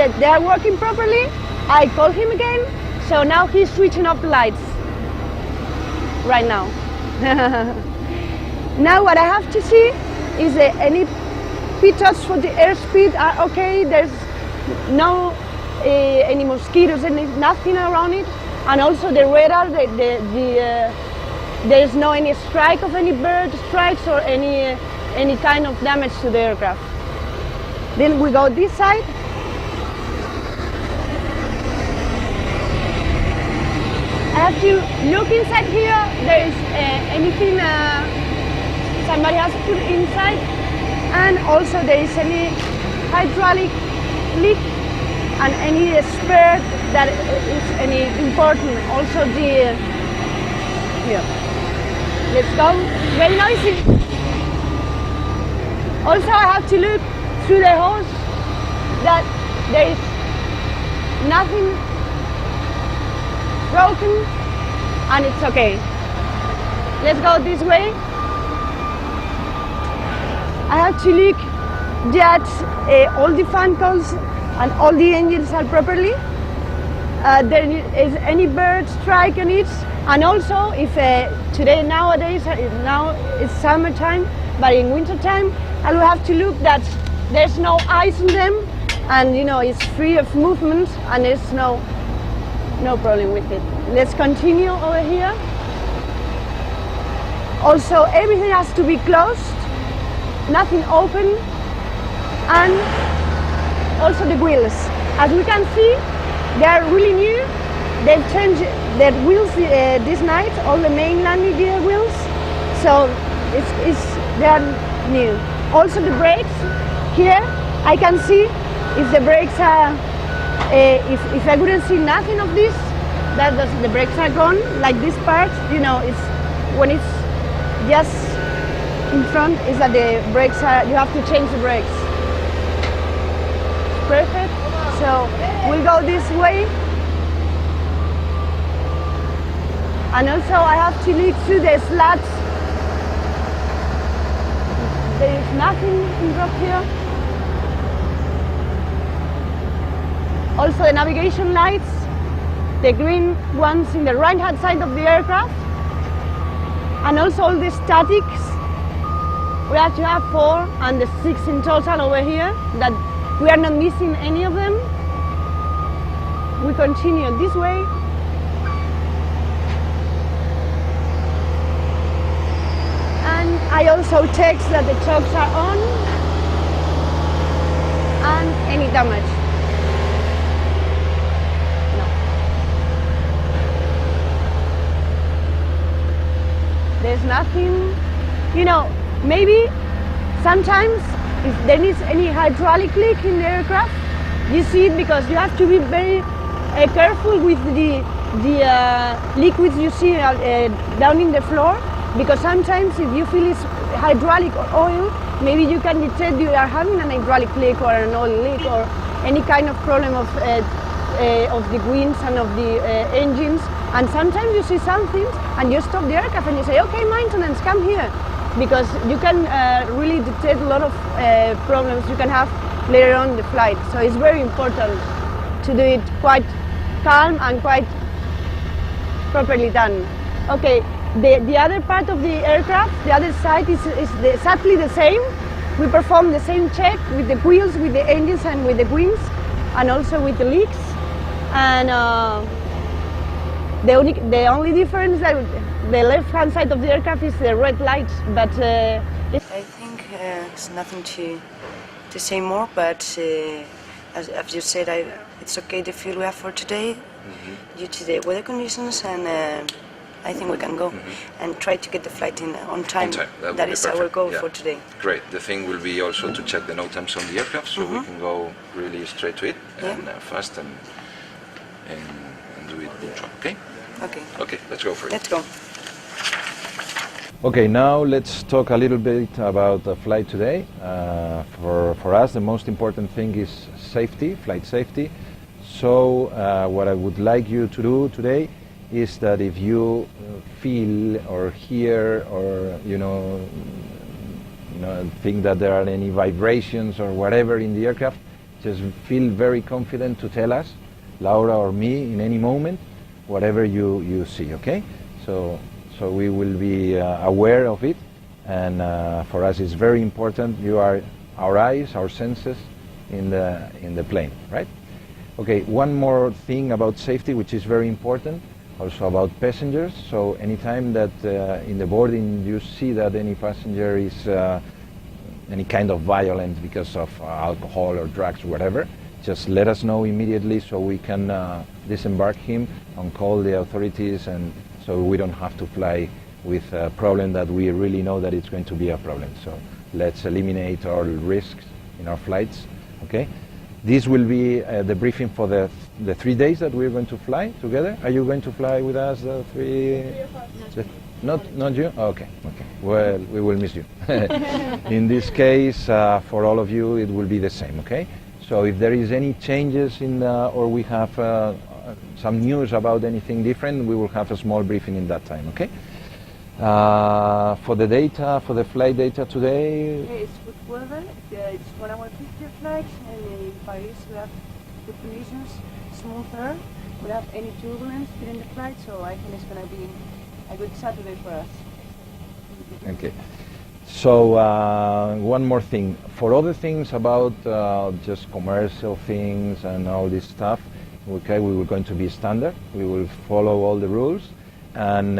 They are working properly. I call him again, so now he's switching off the lights right now. Now what I have to see is any pitches for the airspeed are okay. There's no any mosquitoes, nothing around it, and also the radar. There's no any strike of any bird strikes or any kind of damage to the aircraft. Then we go this side. I have to look inside here. There is anything somebody has put inside, and also there is any hydraulic leak and any spare that is any important. Also the here. Let's go. Very noisy. Also, I have to look through the hose that there is nothing broken and it's okay. Let's go this way. I have to look that all the fan coils and all the engines are properly. There is any bird strike on it, and also if today nowadays now it's summertime, but in winter time I will have to look that there's no ice on them, and you know it's free of movement and there's no problem with it. Let's continue over here. Also everything has to be closed, nothing open, and also the wheels. As we can see, they are really new. They've changed their wheels this night, all the main landing gear wheels, so they are new. Also the brakes, here I can see if the brakes are, if I wouldn't see nothing of this, the brakes are gone, like this part, you know, it's when it's just in front, is that the brakes are, you have to change the brakes. Perfect, so we'll go this way. And also I have to look through the slats. There is nothing in drop here. Also the navigation lights, the green ones in the right hand side of the aircraft. And also all the statics. We actually have 4 and the 6 in total over here, that we are not missing any of them. We continue this way. And I also check that the chocks are on and any damage. No. There's nothing, you know, maybe sometimes if there is any hydraulic leak in the aircraft, you see it because you have to be very careful with the liquids you see down in the floor, because sometimes if you feel it's hydraulic or oil, maybe you can detect you are having an hydraulic leak or an oil leak or any kind of problem of the wings and of the engines. And sometimes you see something and you stop the aircraft and you say, okay, maintenance, come here, because you can really detect a lot of problems you can have later on in the flight. So it's very important to do it quite calm and quite properly done. Okay, the other part of the aircraft, the other side is exactly the same. We perform the same check with the wheels, with the engines and with the wings, and also with the leaks. And the only difference that the left-hand side of the aircraft is the red lights, but I think it's nothing to say more, but as you said, it's okay the fuel we have for today due to the weather conditions, and I think we can go and try to get the flight in on time. That is our goal for today. Great. The thing will be also to check the no times on the aircraft, so we can go really straight to it and fast and do it punctual. Okay? Okay. Okay, let's go for it. Let's go. Okay, now let's talk a little bit about the flight today. For us, the most important thing is safety, flight safety. So what I would like you to do today is that if you feel or hear or think that there are any vibrations or whatever in the aircraft, Just feel very confident to tell us, Laura or me, in any moment, whatever you see, okay? So we will be aware of it, and for us it's very important. You are our eyes, our senses in the plane, right? Okay, one more thing about safety, which is very important, also about passengers. So anytime that in the boarding you see that any passenger is any kind of violence because of alcohol or drugs, whatever, just let us know immediately so we can disembark him and call the authorities, and so we don't have to fly with a problem that we really know that it's going to be a problem. So let's eliminate all risks in our flights, okay? This will be the briefing for the 3 days that we're going to fly together. Are you going to fly with us the three? Not you? Oh, okay. Well, we will miss you. In this case, for all of you, it will be the same, okay? So if there is any changes or we have some news about anything different, we will have a small briefing in that time, okay? For the data, for the flight data today... Okay, it's good weather. It's 1 hour 50 flight, and in Paris we have good conditions, smooth air. We don't have any turbulence during the flight, so I think it's going to be a good Saturday for us. Okay. So one more thing. For other things about just commercial things and all this stuff, okay, we were going to be standard. We will follow all the rules. And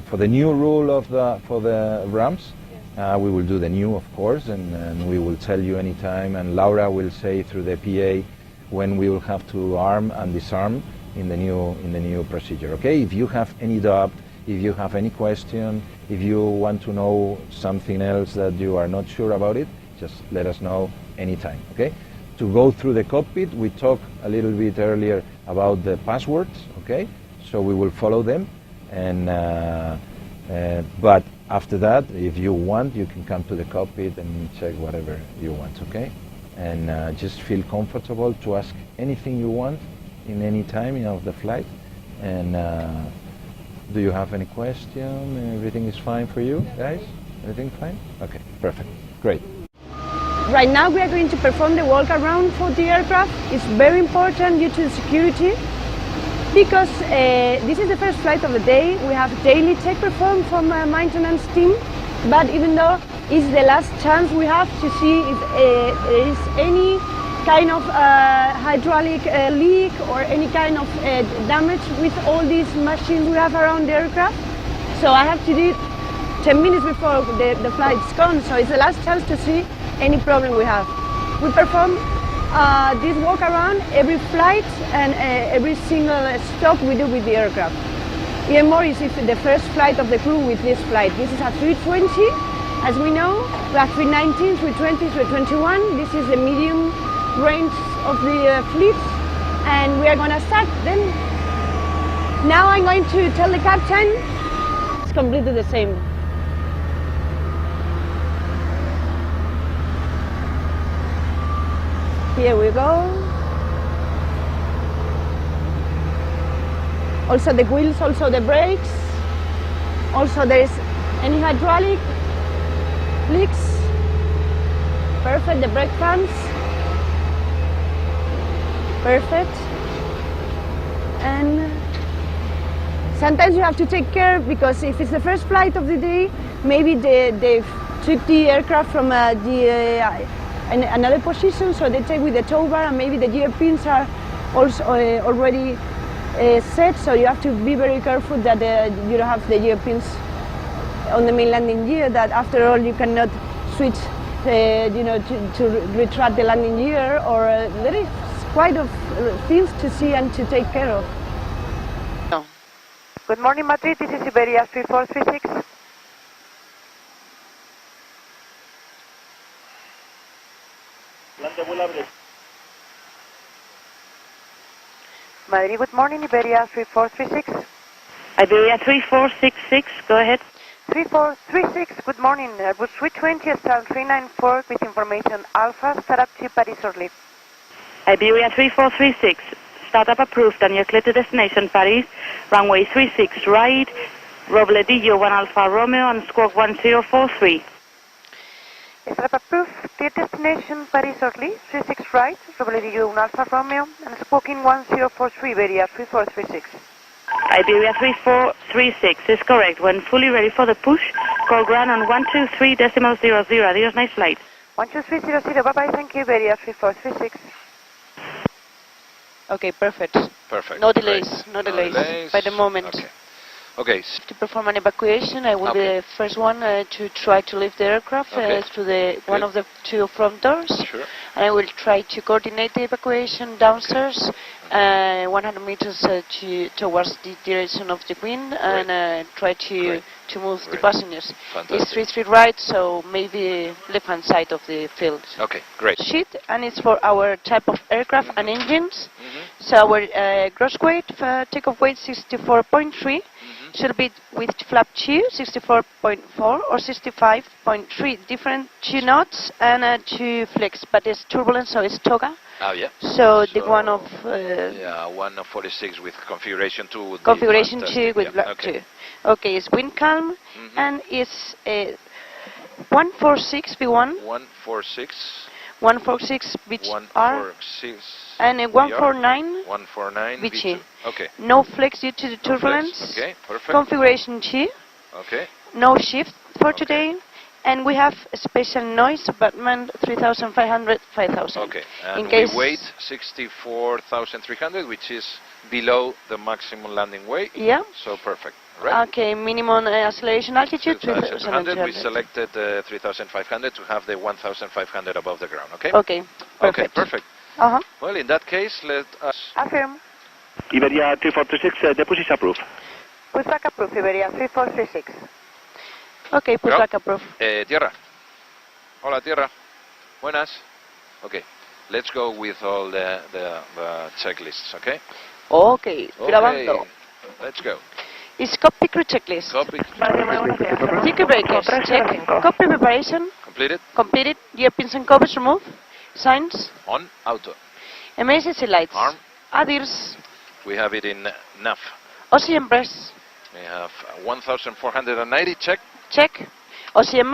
for the new rule for the ramps, we will do the new, of course, and we will tell you anytime. And Laura will say through the PA when we will have to arm and disarm in the new procedure. Okay. If you have any doubt, if you have any question, if you want to know something else that you are not sure about it, just let us know anytime. Okay. To go through the cockpit, we talked a little bit earlier about the passwords. Okay. So we will follow them. And but after that, if you want, you can come to the cockpit and check whatever you want, okay? And just feel comfortable to ask anything you want in any time of the flight. And do you have any question? Everything is fine for you, guys? Everything fine? Okay, perfect, great. Right now we are going to perform the walk around for the aircraft. It's very important due to security, because this is the first flight of the day. We have daily check performed from a maintenance team, but even though it's the last chance we have to see if there is any kind of hydraulic leak or any kind of damage with all these machines we have around the aircraft. So I have to do it 10 minutes before the flight's gone, so it's the last chance to see any problem we have. We perform this walk around every flight and every single stop we do with the aircraft. Even more is if the first flight of the crew with this flight. This is a 320, as we know. We have 319, 320, 321. This is the medium range of the fleet, and we are going to start then. Now I'm going to tell the captain. It's completely the same. Here we go. Also the wheels, also the brakes. Also there is any hydraulic leaks. Perfect, the brake pans. Perfect. And sometimes you have to take care, because if it's the first flight of the day, maybe they took the aircraft from another position, so they take with the tow bar, and maybe the gear pins are also already set, so you have to be very careful that you don't have the gear pins on the main landing gear, that after all you cannot switch to retract the landing gear, or there is quite of things to see and to take care of. Good morning, Madrid. This is Iberia 3436. Madrid, good morning, Iberia 3436. Iberia 3466, go ahead. 3436, good morning. Airbus 320, star 394 with information Alpha, startup to Paris Orly. Iberia 3436, startup approved and you're clear to destination Paris, runway 36 right, Robledillo 1 Alpha Romeo and squawk 1043. Startup approved, Clear destination Paris Orly, 36 right, Robledo Alpha Romeo, and squawking 1043, Iberia 3436. Iberia 3436 is correct. When fully ready for the push, call ground on 123.00. Adios, nice flight. 12300, bye-bye, thank you, Iberia 3436. Okay, perfect. Perfect. No Great. delays, no delays by the moment. Okay. Okay. To perform an evacuation, I will be the first one to try to lift the aircraft through the one of the two front doors. Sure. And I will try to coordinate the evacuation downstairs, 100 meters towards the direction of the wind, and try to move the passengers. Fantastic. It's 3-3 right, so maybe left-hand side of the field. Okay, great. Sheet, and it's for our type of aircraft and engines. So our gross weight, takeoff weight 64.3. Should be with flap 2, 64.4 or 65.3. Different 2 knots and 2 flex, but it's turbulent, so it's toga. Oh, yeah. So the one of... yeah, 1 of 46 with configuration 2 would configuration be 2 with flap 2. Okay, it's wind calm, and it's 146 V1. 146. 146 BR. 146. And 149. 149 VG. Okay. No flex due to the turbulence. Okay, perfect. Configuration 2. Okay. No shift for today. And we have a special noise abatement 3,500, 5,000. Okay. And in case we weight 64,300, which is below the maximum landing weight. Yeah. So perfect. Right. Okay, minimum acceleration altitude 3,200. We 3,200. selected 3,500 to have the 1,500 above the ground. Okay. Okay. Perfect. Okay. Perfect. Well, in that case, let us. Affirm. Iberia 3436, the push is approved. Pushback approved, Iberia 3436. Okay, pushback approved. Tierra. Hola, Tierra. Buenas. Okay. Let's go with all the checklists, okay? Okay, grabando. Let's go. It's cockpit crew checklist. Copy. Circuit breakers, check. Cockpit preparation, Completed. completed. Gear pins and covers removed. Signs. On. Auto. Emergency lights. Arm. Adirs. We have it in NAF. Oxygen press. We have 1,490. Check. Check. Oxygen